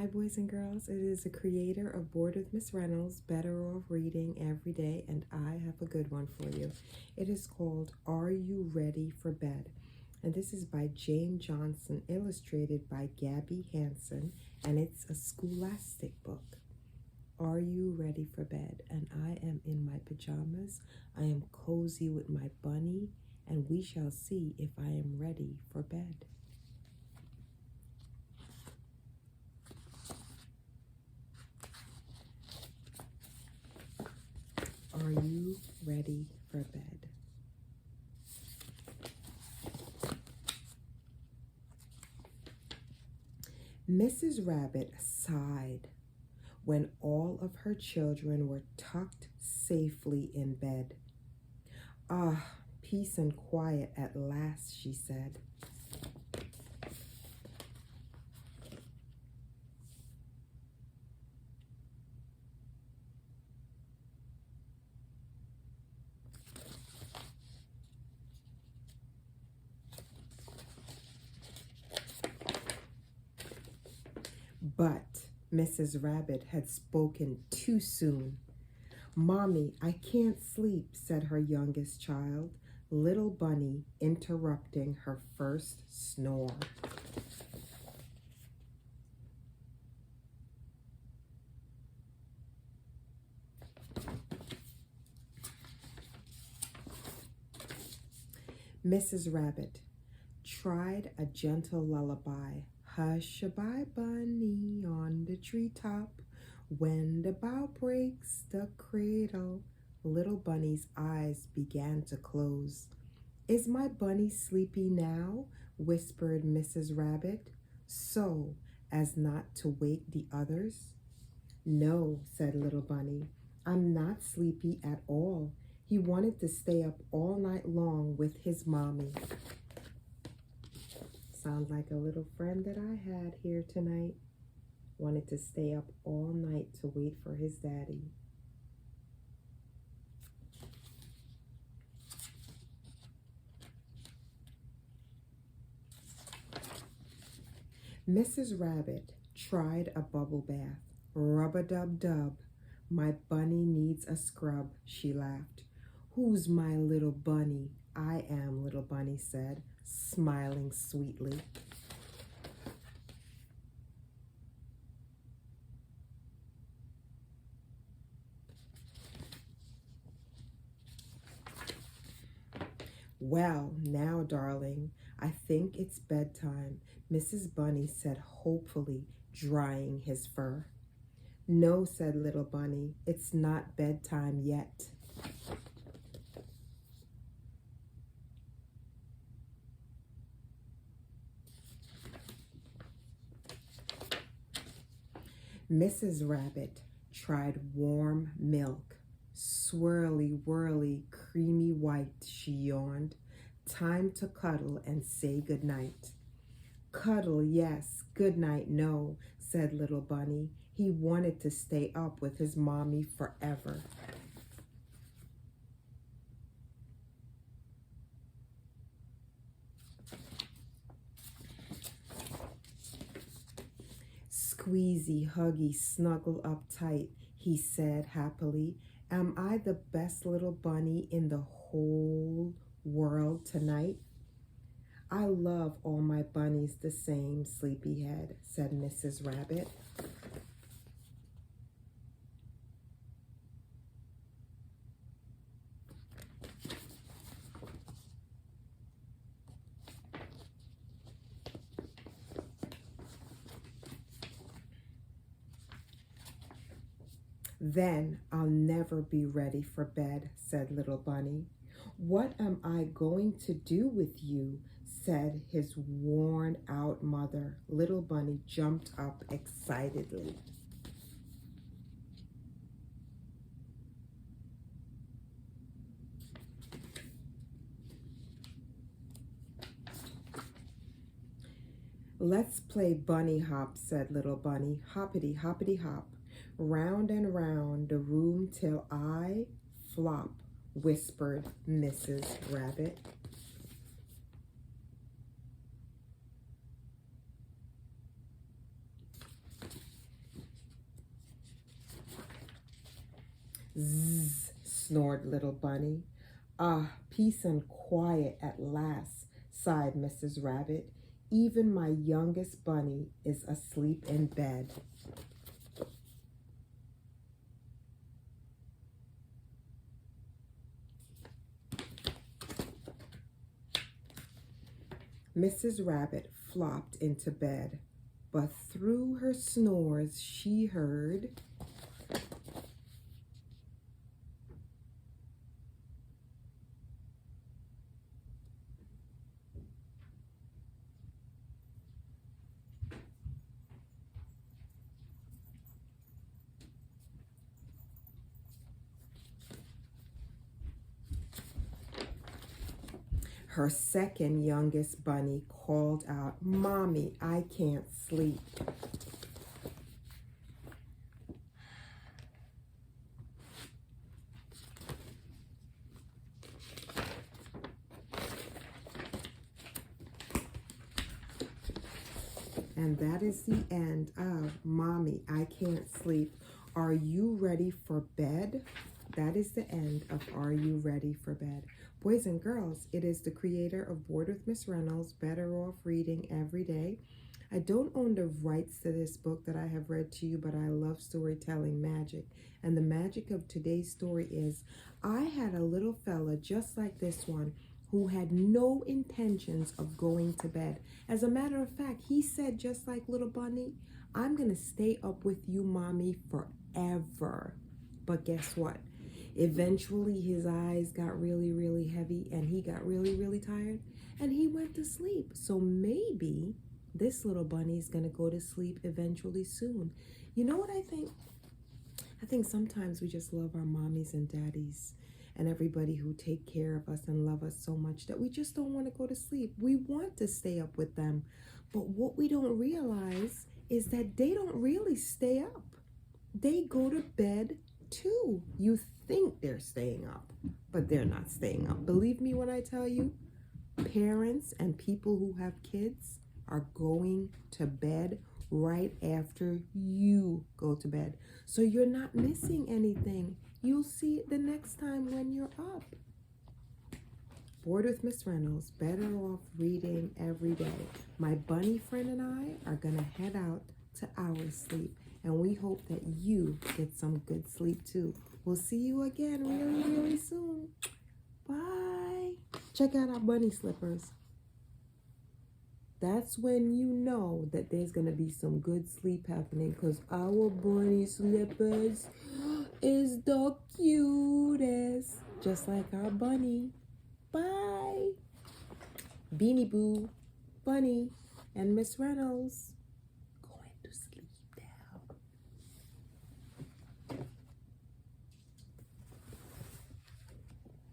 Hi, boys and girls. It is the creator of Bored with Miss Reynolds, Better Off Reading Every Day, and I have a good one for you. It is called Are You Ready for Bed? And this is by Jane Johnson, illustrated by Gabby Hansen, and it's a scholastic book. Are you ready for bed? And I am in my pajamas. I am cozy with my bunny, and we shall see if I am ready for bed. Are you ready for bed? Mrs. Rabbit sighed when all of her children were tucked safely in bed. Ah, peace and quiet at last, she said. But Mrs. Rabbit had spoken too soon. "Mommy, I can't sleep," said her youngest child, little Bunny, interrupting her first snore. Mrs. Rabbit tried a gentle lullaby. Hush-a-bye, bunny, on the treetop. When the bough breaks the cradle. Little Bunny's eyes began to close. "Is my bunny sleepy now?" whispered Mrs. Rabbit, so as not to wake the others. "No," said Little Bunny, "I'm not sleepy at all. He wanted to stay up all night long with his mommy." Sounds like a little friend that I had here tonight. Wanted to stay up all night to wait for his daddy. Mrs. Rabbit tried a bubble bath. Rub-a-dub-dub. "My bunny needs a scrub," she laughed. "Who's my little bunny?" "I am," Little Bunny said, smiling sweetly. "Well, now, darling, I think it's bedtime," Mrs. Bunny said hopefully, drying his fur. "No," said Little Bunny, "it's not bedtime yet." Mrs. Rabbit tried warm milk. "Swirly, whirly, creamy white," she yawned. "Time to cuddle and say goodnight." "Cuddle, yes. Goodnight, no," said Little Bunny. He wanted to stay up with his mommy forever. "Squeezy, huggy, snuggle up tight," he said happily. "Am I the best little bunny in the whole world tonight?" "I love all my bunnies the same, sleepyhead," said Mrs. Rabbit. "Then I'll never be ready for bed," said Little Bunny. "What am I going to do with you?" said his worn out mother. Little Bunny jumped up excitedly. "Let's play bunny hop," said Little Bunny. "Hoppity, hoppity, hop. Round and round the room till I flop," whispered Mrs. Rabbit. Zzz, snored little bunny. Ah, peace and quiet at last, sighed Mrs. Rabbit. Even my youngest bunny is asleep in bed. Mrs. Rabbit flopped into bed, but through her snores she heard her second youngest bunny called out, "Mommy, I can't sleep." And that is the end of Mommy, I Can't Sleep. Are you ready for bed? That is the end of Are You Ready for Bed? Boys and girls, it is the creator of Bored with Miss Reynolds, Better Off Reading Every Day. I don't own the rights to this book that I have read to you, but I love storytelling magic. And the magic of today's story is I had a little fella just like this one who had no intentions of going to bed. As a matter of fact, he said, just like little bunny, I'm going to stay up with you, Mommy, forever. But guess what? Eventually, his eyes got really, really heavy and he got really, really tired and he went to sleep. So maybe this little bunny is going to go to sleep eventually soon. You know what I think? I think sometimes we just love our mommies and daddies and everybody who take care of us and love us so much that we just don't want to go to sleep. We want to stay up with them. But what we don't realize is that they don't really stay up. They go to bed too. You think they're staying up, but they're not staying up. Believe me when I tell you, parents and people who have kids are going to bed right after you go to bed. So you're not missing anything. You'll see it the next time when you're up. Bored with Miss Reynolds, Better Off Reading Every Day. My bunny friend and I are going to head out to our sleep. And we hope that you get some good sleep too. We'll see you again really, really soon. Bye. Check out our bunny slippers. That's when you know that there's going to be some good sleep happening because our bunny slippers is the cutest. Just like our bunny. Bye. Beanie Boo, Bunny, and Miss Reynolds.